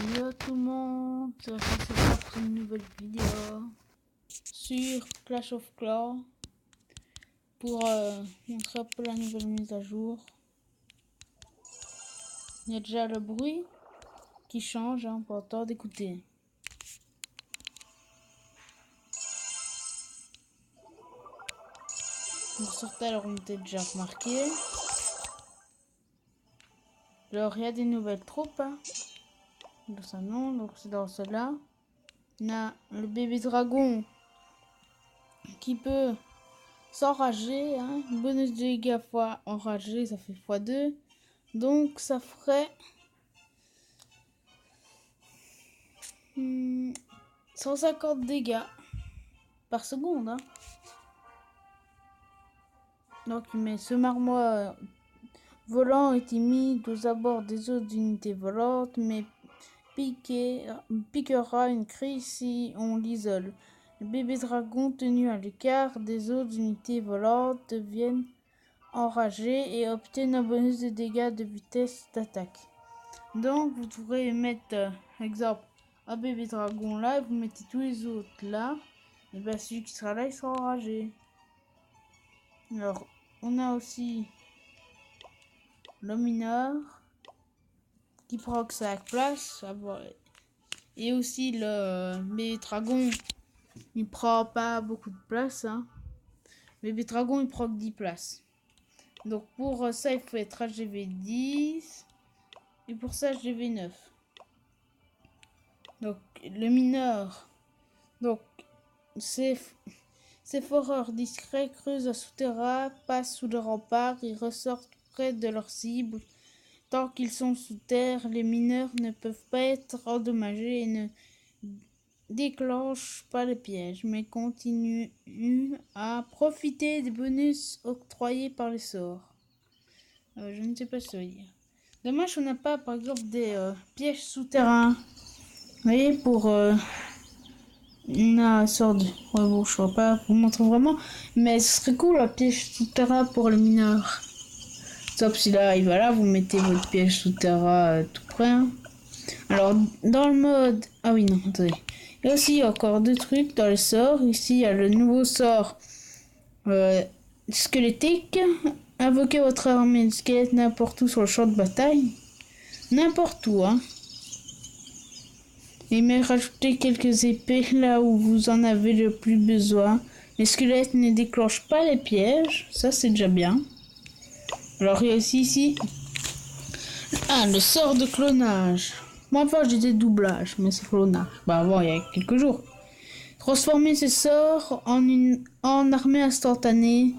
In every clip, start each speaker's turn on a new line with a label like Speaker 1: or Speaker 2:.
Speaker 1: Yo tout le monde, c'est parti pour une nouvelle vidéo sur Clash of Clans pour montrer un peu la nouvelle mise à jour. Il y a déjà le bruit qui change, hein, pour entendre d'écouter. Pour certains, alors on était déjà remarqué. Alors il y a des nouvelles troupes, hein. Dans ça non, donc c'est dans cela. On a le bébé dragon qui peut s'enrager, hein. Bonus de dégâts fois enragé, ça fait x2. Donc ça ferait 150 dégâts par seconde, hein. Donc il met ce marmot volant est mis aux abords des autres unités volantes, mais piquera une crise si on l'isole. Le bébé dragon tenu à l'écart des autres unités volantes deviennent enragés et obtiennent un bonus de dégâts de vitesse d'attaque. Donc vous pourrez mettre exemple un bébé dragon là et vous mettez tous les autres là, et bien celui qui sera là il sera enragé. Alors on a aussi le mineur qui prend que 5 places, et aussi le bébé dragon il prend pas beaucoup de place, hein. Le bébé dragon il prend que 10 places. Donc pour ça il faut être HGV 10 et pour ça HGV 9. Donc le mineur, donc c'est foreurs discrets creusent un souterrain, passent sous le rempart et ressortent près de leur cible. Tant qu'ils sont sous terre, les mineurs ne peuvent pas être endommagés et ne déclenchent pas le piège, mais continuent à profiter des bonus octroyés par les sorts. Je ne sais pas ce que ça veut dire. Dommage qu'on n'a pas par exemple des pièges souterrains. Vous voyez, pour on a un sort de... Ouais, bon, je ne vois pas vous montrer vraiment, mais ce serait cool un piège souterrain pour les mineurs. Sauf si là, il va là, vous mettez votre piège souterrain tout près, hein. Alors, dans le mode... Ah oui, non, attendez. Il y a aussi encore deux trucs dans les sorts. Ici, il y a le nouveau sort squelettique. Invoquez votre armée de squelettes n'importe où sur le champ de bataille. N'importe où, hein. Et même rajouter quelques épées là où vous en avez le plus besoin. Les squelettes ne déclenchent pas les pièges. Ça, c'est déjà bien. Alors, il y a aussi ici... Ah, le sort de clonage. Moi, avant, j'ai des doublages, mais c'est clonage. Bah, avant, il y a quelques jours. Transformer ce sort en armée instantanée.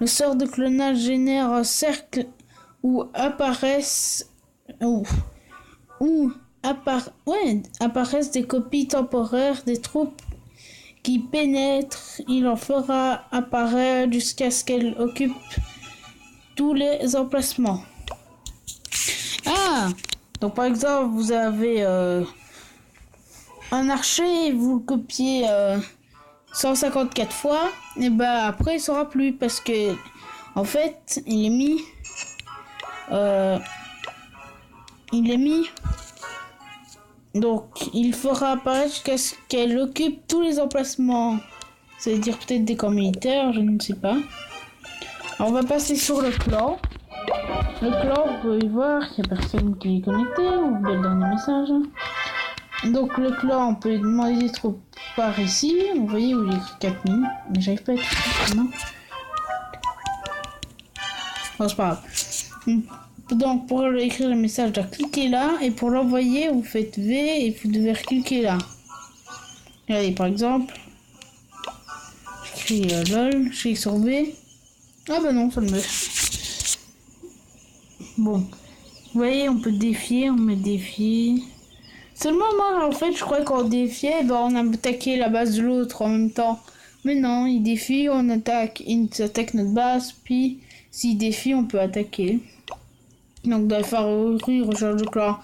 Speaker 1: Le sort de clonage génère un cercle où apparaissent des copies temporaires des troupes qui pénètrent. Il en fera apparaître jusqu'à ce qu'elles occupent tous les emplacements. Ah, donc par exemple, vous avez un archer, vous le copiez 154 fois, et bah après il sera plus parce que en fait il est mis donc il fera apparaître jusqu'à ce qu'elle occupe tous les emplacements. Ça veut dire peut-être des camps militaires, je ne sais pas. Alors on va passer sur le clan. Le clan, vous pouvez voir qu'il n'y a personne qui est connecté, on voit le dernier message. Donc le clan, on peut demander des troupes par ici. Vous voyez où j'ai écrit 4000, mais j'arrive pas à écrire maintenant. Bon, c'est pas grave. Donc pour écrire le message, vous cliquez là, et pour l'envoyer, vous faites V et vous devez cliquer là. Regardez, par exemple, j'écris LOL, je clique sur B. Ah bah non, ça le met. Bon, vous voyez, on peut défier, on met défier. Seulement moi, en fait, je crois qu'on défiait, ben, on a attaqué la base de l'autre en même temps. Mais non, il défie, on attaque, il attaque notre base, puis s'il défie, on peut attaquer. Donc dans les favoris, recharge de clan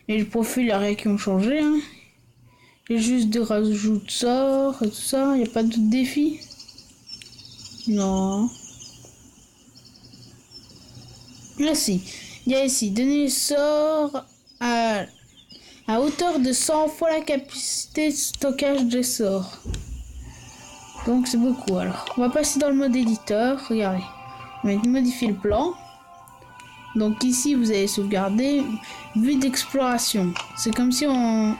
Speaker 1: et le profil, il n'y a rien qui ont changé, hein. Il y a juste des rajouts de sorts et tout ça, il n'y a pas d'autres défis. Non. Là si, il y a ici, donner les sorts à à hauteur de 100 fois la capacité de stockage des sorts. Donc c'est beaucoup. Alors, on va passer dans le mode éditeur. Regardez. On va modifier le plan. Donc ici, vous allez sauvegarder vue d'exploration. C'est comme si on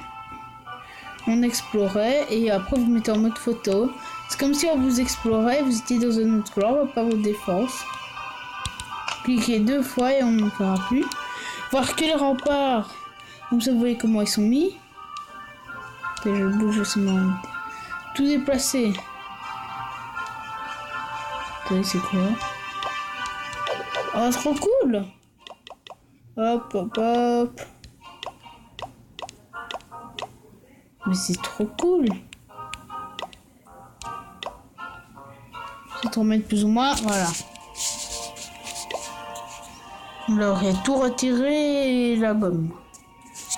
Speaker 1: explorait et après vous mettez en mode photo. C'est comme si on vous explorait, vous étiez dans un autre plan, pas votre défense. Cliquez 2 fois et on ne fera plus. Voir que les remparts. Comme ça, vous voyez comment ils sont mis. Et je bouge aussi mon... Tout déplacer. Attendez, c'est quoi? Oh, trop cool! Hop, hop, hop. Mais c'est trop cool. Je vais te remettre plus ou moins, voilà. Alors, il y a tout retiré et la gomme.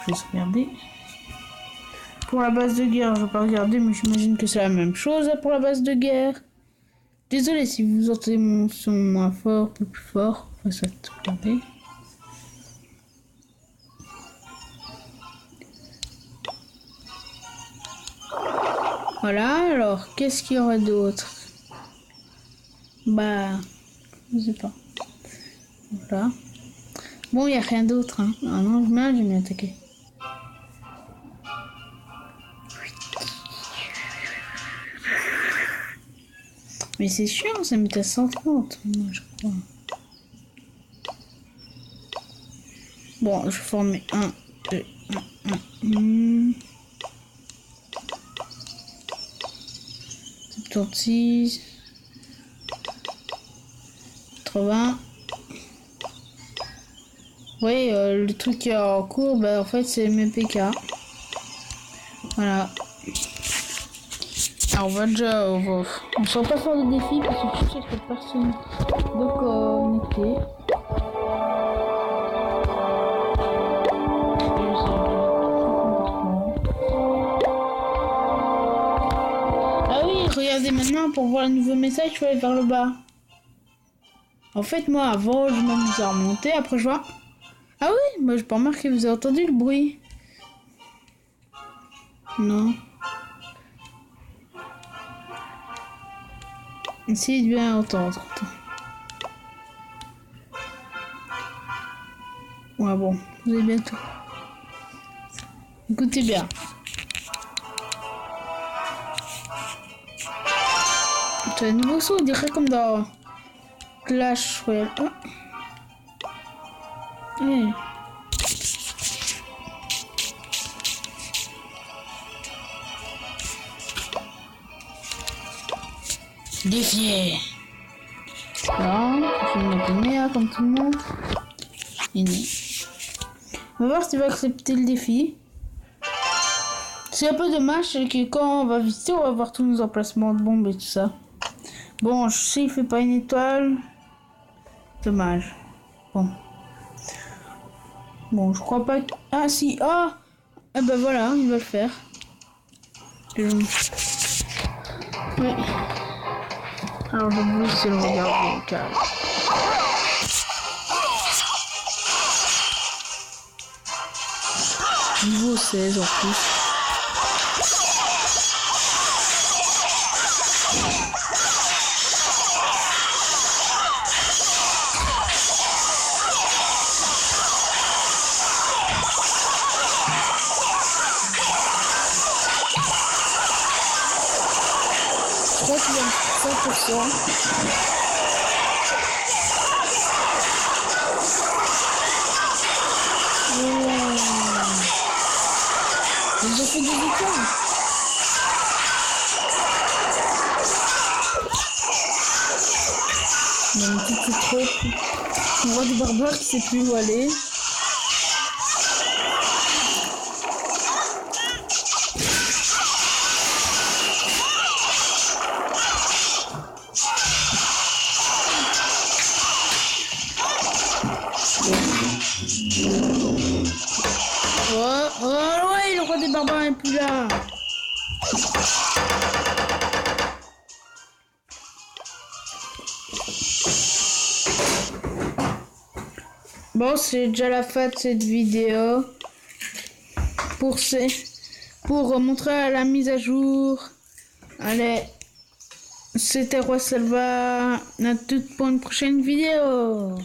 Speaker 1: Je vais regarder. Pour la base de guerre, je vais pas regarder, mais j'imagine que c'est la même chose pour la base de guerre. Désolé si vous entendez mon son moins fort, un peu plus fort. Enfin, ça te regarder. Voilà, alors, qu'est-ce qu'il y aurait d'autre? Bah, je sais pas. Voilà. Bon, il n'y a rien d'autre. Hein. Ah non, je m'ai attaqué. Mais c'est chiant, ça met à 130, moi, je crois. Bon, je vais former 1, 2, 1, 1. 76. 80. Oui, le truc qui est en cours, bah, en fait, c'est mes PK. Voilà. Alors, on va déjà... On ne va pas faire de défi parce que je sais que personne de connecter. Ah oui, regardez maintenant, pour voir le nouveau message, il faut aller vers le bas. En fait, moi, avant, je m'amusais à remonter, après je vois... Ah oui, moi, j'ai pas remarqué, vous avez entendu le bruit? Non. Essayez de bien entendre. Ouais, bon, vous avez bientôt. Écoutez bien. C'est un nouveau son, on dirait comme dans Clash Royale. Ah. Ouais. Défier. Non, je vais me mettre le meilleur comme tout le monde. Et non. On va voir si tu vas accepter le défi. C'est un peu dommage, c'est que quand on va visiter, on va voir tous nos emplacements de bombes et tout ça. Bon, je sais, il fait pas une étoile. Dommage. Bon. Bon, je crois pas que... Ah, si. Ah, eh ben voilà, il va le faire. Oui. Alors, je bouge, c'est le regard vocal. Niveau 16 en plus. Je crois qu'il y a 100%. Ils ont fait des étoiles. Il y a une petite troupe. On voit des barbares qui sait plus où aller. Oh ouais, le roi des barbares est plus là. Bon, c'est déjà la fin de cette vidéo. pour montrer la mise à jour. Allez, c'était Roi Salva. À toute pour une prochaine vidéo.